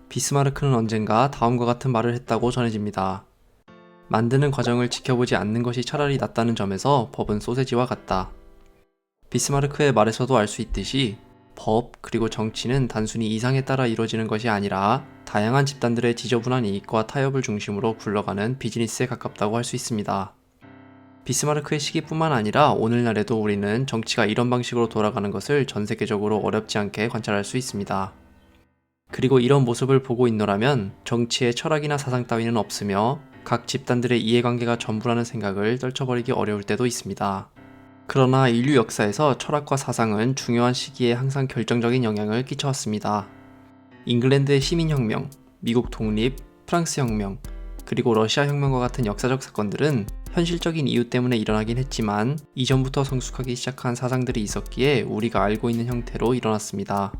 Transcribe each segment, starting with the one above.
비스마르크는 언젠가 다음과 같은 말을 했다고 전해집니다. 만드는 과정을 지켜보지 않는 것이 차라리 낫다는 점에서 법은 소세지와 같다. 비스마르크의 말에서도 알 수 있듯이 법 그리고 정치는 단순히 이상에 따라 이루어지는 것이 아니라 다양한 집단들의 지저분한 이익과 타협을 중심으로 굴러가는 비즈니스에 가깝다고 할 수 있습니다. 비스마르크의 시기뿐만 아니라 오늘날에도 우리는 정치가 이런 방식으로 돌아가는 것을 전 세계적으로 어렵지 않게 관찰할 수 있습니다. 그리고 이런 모습을 보고 있노라면 정치에 철학이나 사상 따위는 없으며 각 집단들의 이해관계가 전부라는 생각을 떨쳐버리기 어려울 때도 있습니다. 그러나 인류 역사에서 철학과 사상은 중요한 시기에 항상 결정적인 영향을 끼쳐왔습니다. 잉글랜드의 시민혁명, 미국 독립, 프랑스 혁명, 그리고 러시아 혁명과 같은 역사적 사건들은 현실적인 이유 때문에 일어나긴 했지만 이전부터 성숙하기 시작한 사상들이 있었기에 우리가 알고 있는 형태로 일어났습니다.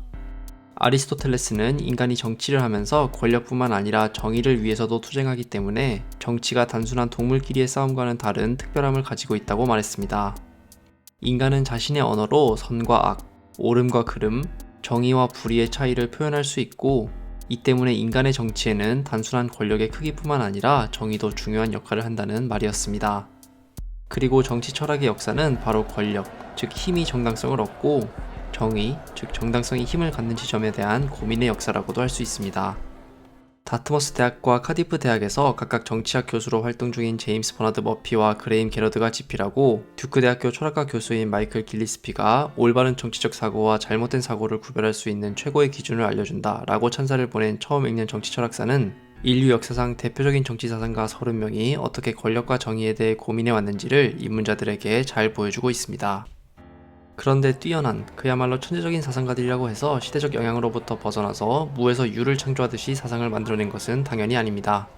아리스토텔레스는 인간이 정치를 하면서 권력뿐만 아니라 정의를 위해서도 투쟁하기 때문에 정치가 단순한 동물끼리의 싸움과는 다른 특별함을 가지고 있다고 말했습니다. 인간은 자신의 언어로 선과 악, 옳음과 그름, 정의와 불의의 차이를 표현할 수 있고 이 때문에 인간의 정치에는 단순한 권력의 크기뿐만 아니라 정의도 중요한 역할을 한다는 말이었습니다. 그리고 정치 철학의 역사는 바로 권력, 즉 힘이 정당성을 얻고 정의, 즉 정당성이 힘을 갖는 지점에 대한 고민의 역사라고도 할 수 있습니다. 다트머스 대학과 카디프 대학에서 각각 정치학 교수로 활동 중인 제임스 버나드 머피와 그레임 게러드가 집필하고 듀크 대학교 철학과 교수인 마이클 길리스피가 올바른 정치적 사고와 잘못된 사고를 구별할 수 있는 최고의 기준을 알려준다 라고 찬사를 보낸 처음 읽는 정치 철학사는 인류 역사상 대표적인 정치 사상가 30명이 어떻게 권력과 정의에 대해 고민해 왔는지를 입문자들에게 잘 보여주고 있습니다. 그런데 뛰어난, 그야말로 천재적인 사상가들이라고 해서 시대적 영향으로부터 벗어나서 무에서 유를 창조하듯이 사상을 만들어낸 것은 당연히 아닙니다.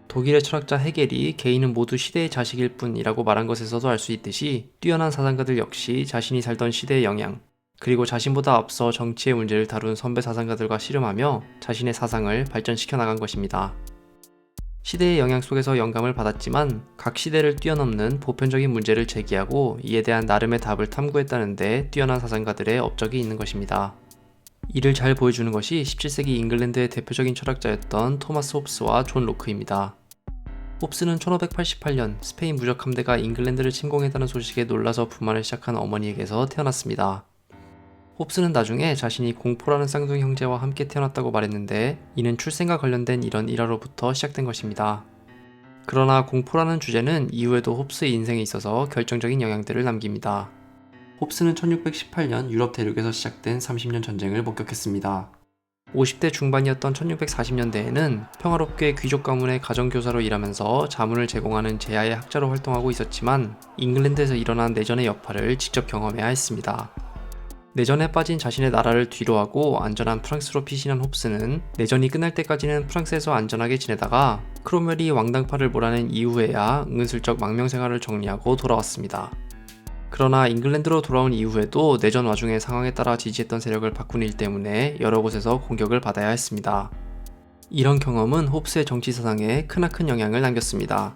독일의 철학자 헤겔이 개인은 모두 시대의 자식일 뿐이라고 말한 것에서도 알 수 있듯이 뛰어난 사상가들 역시 자신이 살던 시대의 영향, 그리고 자신보다 앞서 정치의 문제를 다룬 선배 사상가들과 씨름하며 자신의 사상을 발전시켜 나간 것입니다. 시대의 영향 속에서 영감을 받았지만 각 시대를 뛰어넘는 보편적인 문제를 제기하고 이에 대한 나름의 답을 탐구했다는데 뛰어난 사상가들의 업적이 있는 것입니다. 이를 잘 보여주는 것이 17세기 잉글랜드의 대표적인 철학자였던 토마스 홉스와 존 로크입니다. 홉스는 1588년 스페인 무적 함대가 잉글랜드를 침공했다는 소식에 놀라서 분만을 시작한 어머니에게서 태어났습니다. 홉스는 나중에 자신이 공포라는 쌍둥이 형제와 함께 태어났다고 말했는데 이는 출생과 관련된 이런 일화로부터 시작된 것입니다. 그러나 공포라는 주제는 이후에도 홉스의 인생에 있어서 결정적인 영향들을 남깁니다. 홉스는 1618년 유럽 대륙에서 시작된 30년 전쟁을 목격했습니다. 50대 중반이었던 1640년대에는 평화롭게 귀족 가문의 가정교사로 일하면서 자문을 제공하는 제야의 학자로 활동하고 있었지만 잉글랜드에서 일어난 내전의 여파를 직접 경험해야 했습니다. 내전에 빠진 자신의 나라를 뒤로하고 안전한 프랑스로 피신한 홉스는 내전이 끝날 때까지는 프랑스에서 안전하게 지내다가 크롬웰이 왕당파를 몰아낸 이후에야 은근슬쩍 망명생활을 정리하고 돌아왔습니다. 그러나 잉글랜드로 돌아온 이후에도 내전 와중의 상황에 따라 지지했던 세력을 바꾼 일 때문에 여러 곳에서 공격을 받아야 했습니다. 이런 경험은 홉스의 정치 사상에 크나큰 영향을 남겼습니다.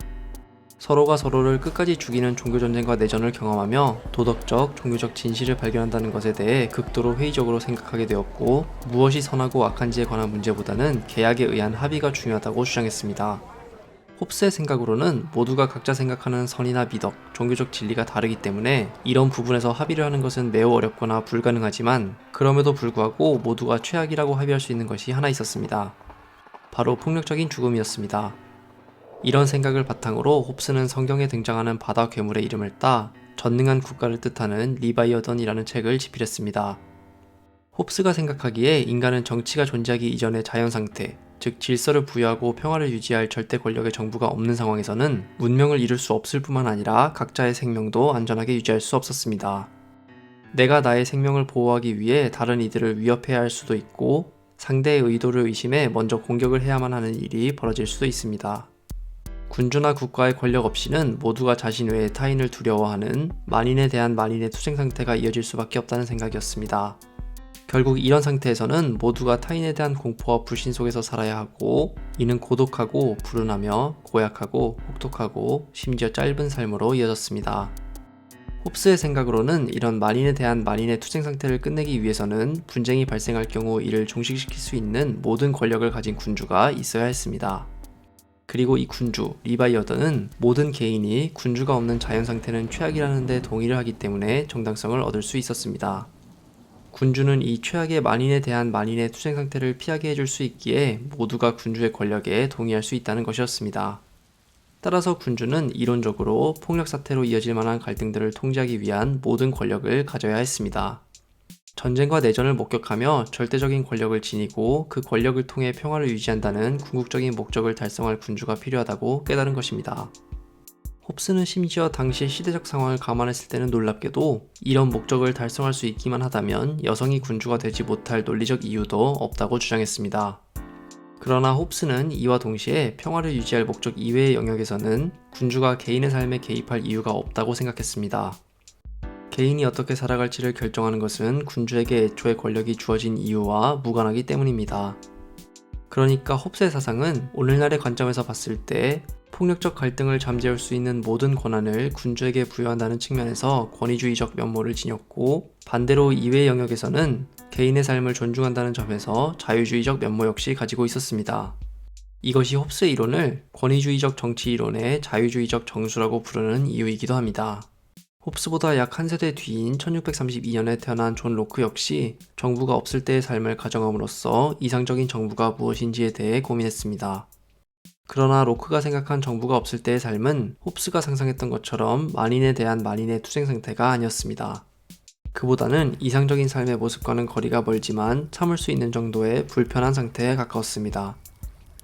서로가 서로를 끝까지 죽이는 종교전쟁과 내전을 경험하며 도덕적, 종교적 진실을 발견한다는 것에 대해 극도로 회의적으로 생각하게 되었고 무엇이 선하고 악한지에 관한 문제보다는 계약에 의한 합의가 중요하다고 주장했습니다. 홉스의 생각으로는 모두가 각자 생각하는 선이나 미덕, 종교적 진리가 다르기 때문에 이런 부분에서 합의를 하는 것은 매우 어렵거나 불가능하지만 그럼에도 불구하고 모두가 최악이라고 합의할 수 있는 것이 하나 있었습니다. 바로 폭력적인 죽음이었습니다. 이런 생각을 바탕으로 홉스는 성경에 등장하는 바다 괴물의 이름을 따 전능한 국가를 뜻하는 리바이어던이라는 책을 집필했습니다. 홉스가 생각하기에 인간은 정치가 존재하기 이전의 자연상태, 즉 질서를 부여하고 평화를 유지할 절대 권력의 정부가 없는 상황에서는 문명을 이룰 수 없을 뿐만 아니라 각자의 생명도 안전하게 유지할 수 없었습니다. 내가 나의 생명을 보호하기 위해 다른 이들을 위협해야 할 수도 있고 상대의 의도를 의심해 먼저 공격을 해야만 하는 일이 벌어질 수도 있습니다. 군주나 국가의 권력 없이는 모두가 자신 외의 타인을 두려워하는 만인에 대한 만인의 투쟁 상태가 이어질 수밖에 없다는 생각이었습니다. 결국 이런 상태에서는 모두가 타인에 대한 공포와 불신 속에서 살아야 하고 이는 고독하고 불운하며 고약하고 혹독하고 심지어 짧은 삶으로 이어졌습니다. 홉스의 생각으로는 이런 만인에 대한 만인의 투쟁 상태를 끝내기 위해서는 분쟁이 발생할 경우 이를 종식시킬 수 있는 모든 권력을 가진 군주가 있어야 했습니다. 그리고 이 군주, 리바이어던은 모든 개인이 군주가 없는 자연 상태는 최악이라는 데 동의를 하기 때문에 정당성을 얻을 수 있었습니다. 군주는 이 최악의 만인에 대한 만인의 투쟁 상태를 피하게 해줄 수 있기에 모두가 군주의 권력에 동의할 수 있다는 것이었습니다. 따라서 군주는 이론적으로 폭력 사태로 이어질 만한 갈등들을 통제하기 위한 모든 권력을 가져야 했습니다. 전쟁과 내전을 목격하며 절대적인 권력을 지니고 그 권력을 통해 평화를 유지한다는 궁극적인 목적을 달성할 군주가 필요하다고 깨달은 것입니다. 홉스는 심지어 당시의 시대적 상황을 감안했을 때는 놀랍게도 이런 목적을 달성할 수 있기만 하다면 여성이 군주가 되지 못할 논리적 이유도 없다고 주장했습니다. 그러나 홉스는 이와 동시에 평화를 유지할 목적 이외의 영역에서는 군주가 개인의 삶에 개입할 이유가 없다고 생각했습니다. 개인이 어떻게 살아갈지를 결정하는 것은 군주에게 애초에 권력이 주어진 이유와 무관하기 때문입니다. 그러니까 홉스의 사상은 오늘날의 관점에서 봤을 때 폭력적 갈등을 잠재울 수 있는 모든 권한을 군주에게 부여한다는 측면에서 권위주의적 면모를 지녔고, 반대로 이외의 영역에서는 개인의 삶을 존중한다는 점에서 자유주의적 면모 역시 가지고 있었습니다. 이것이 홉스의 이론을 권위주의적 정치 이론의 자유주의적 정수라고 부르는 이유이기도 합니다. 홉스보다 약 한 세대 뒤인 1632년에 태어난 존 로크 역시 정부가 없을 때의 삶을 가정함으로써 이상적인 정부가 무엇인지에 대해 고민했습니다. 그러나 로크가 생각한 정부가 없을 때의 삶은 홉스가 상상했던 것처럼 만인에 대한 만인의 투쟁 상태가 아니었습니다. 그보다는 이상적인 삶의 모습과는 거리가 멀지만 참을 수 있는 정도의 불편한 상태에 가까웠습니다.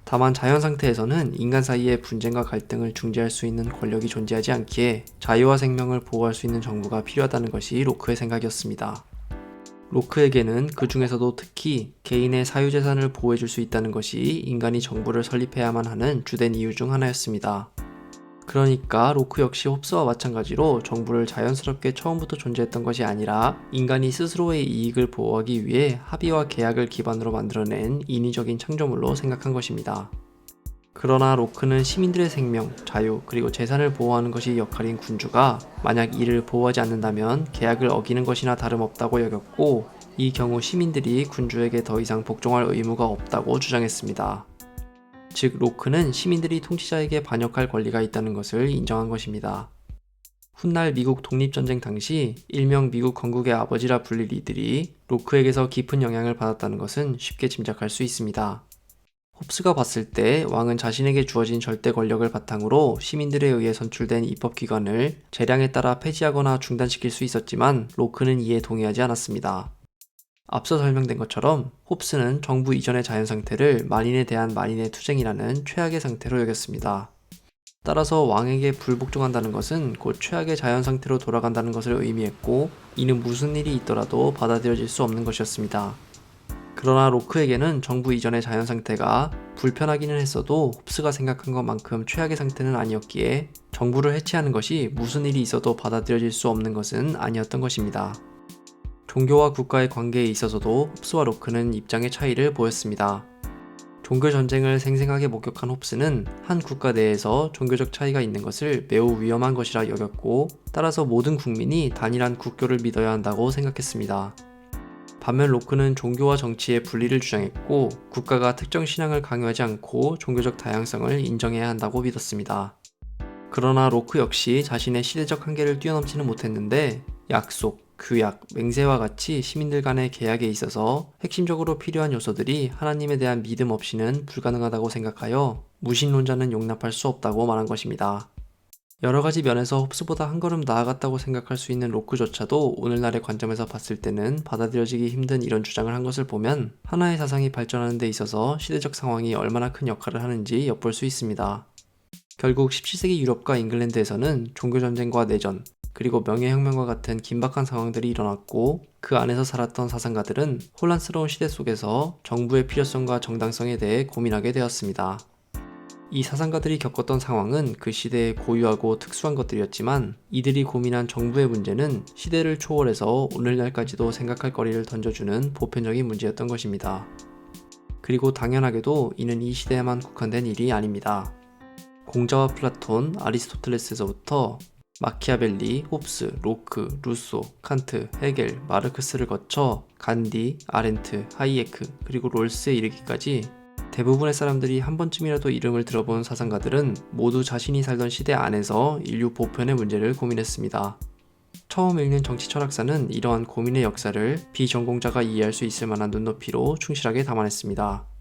다만 자연 상태에서는 인간 사이의 분쟁과 갈등을 중재할 수 있는 권력이 존재하지 않기에 자유와 생명을 보호할 수 있는 정부가 필요하다는 것이 로크의 생각이었습니다. 로크에게는 그 중에서도 특히 개인의 사유재산을 보호해줄 수 있다는 것이 인간이 정부를 설립해야만 하는 주된 이유 중 하나였습니다. 그러니까 로크 역시 홉스와 마찬가지로 정부를 자연스럽게 처음부터 존재했던 것이 아니라 인간이 스스로의 이익을 보호하기 위해 합의와 계약을 기반으로 만들어낸 인위적인 창조물로 생각한 것입니다. 그러나 로크는 시민들의 생명, 자유, 그리고 재산을 보호하는 것이 역할인 군주가 만약 이를 보호하지 않는다면 계약을 어기는 것이나 다름없다고 여겼고, 이 경우 시민들이 군주에게 더 이상 복종할 의무가 없다고 주장했습니다. 즉, 로크는 시민들이 통치자에게 반역할 권리가 있다는 것을 인정한 것입니다. 훗날 미국 독립전쟁 당시 일명 미국 건국의 아버지라 불릴 이들이 로크에게서 깊은 영향을 받았다는 것은 쉽게 짐작할 수 있습니다. 홉스가 봤을 때 왕은 자신에게 주어진 절대 권력을 바탕으로 시민들에 의해 선출된 입법기관을 재량에 따라 폐지하거나 중단시킬 수 있었지만 로크는 이에 동의하지 않았습니다. 앞서 설명된 것처럼 홉스는 정부 이전의 자연 상태를 만인에 대한 만인의 투쟁이라는 최악의 상태로 여겼습니다. 따라서 왕에게 불복종한다는 것은 곧 최악의 자연 상태로 돌아간다는 것을 의미했고, 이는 무슨 일이 있더라도 받아들여질 수 없는 것이었습니다. 그러나 로크에게는 정부 이전의 자연 상태가 불편하기는 했어도 홉스가 생각한 것만큼 최악의 상태는 아니었기에 정부를 해체하는 것이 무슨 일이 있어도 받아들여질 수 없는 것은 아니었던 것입니다. 종교와 국가의 관계에 있어서도 홉스와 로크는 입장의 차이를 보였습니다. 종교 전쟁을 생생하게 목격한 홉스는 한 국가 내에서 종교적 차이가 있는 것을 매우 위험한 것이라 여겼고, 따라서 모든 국민이 단일한 국교를 믿어야 한다고 생각했습니다. 반면 로크는 종교와 정치의 분리를 주장했고, 국가가 특정 신앙을 강요하지 않고 종교적 다양성을 인정해야 한다고 믿었습니다. 그러나 로크 역시 자신의 시대적 한계를 뛰어넘지는 못했는데, 약속, 규약, 맹세와 같이 시민들 간의 계약에 있어서 핵심적으로 필요한 요소들이 하나님에 대한 믿음 없이는 불가능하다고 생각하여 무신론자는 용납할 수 없다고 말한 것입니다. 여러 가지 면에서 홉스보다 한 걸음 나아갔다고 생각할 수 있는 로크조차도 오늘날의 관점에서 봤을 때는 받아들여지기 힘든 이런 주장을 한 것을 보면 하나의 사상이 발전하는 데 있어서 시대적 상황이 얼마나 큰 역할을 하는지 엿볼 수 있습니다. 결국 17세기 유럽과 잉글랜드에서는 종교전쟁과 내전, 그리고 명예혁명과 같은 긴박한 상황들이 일어났고, 그 안에서 살았던 사상가들은 혼란스러운 시대 속에서 정부의 필요성과 정당성에 대해 고민하게 되었습니다. 이 사상가들이 겪었던 상황은 그 시대의 고유하고 특수한 것들이었지만, 이들이 고민한 정부의 문제는 시대를 초월해서 오늘날까지도 생각할 거리를 던져주는 보편적인 문제였던 것입니다. 그리고 당연하게도 이는 이 시대에만 국한된 일이 아닙니다. 공자와 플라톤, 아리스토텔레스에서부터 마키아벨리, 홉스, 로크, 루소, 칸트, 헤겔, 마르크스를 거쳐 간디, 아렌트, 하이에크, 그리고 롤스에 이르기까지 대부분의 사람들이 한 번쯤이라도 이름을 들어본 사상가들은 모두 자신이 살던 시대 안에서 인류 보편의 문제를 고민했습니다. 처음 읽는 정치 철학사는 이러한 고민의 역사를 비전공자가 이해할 수 있을 만한 눈높이로 충실하게 담아냈습니다.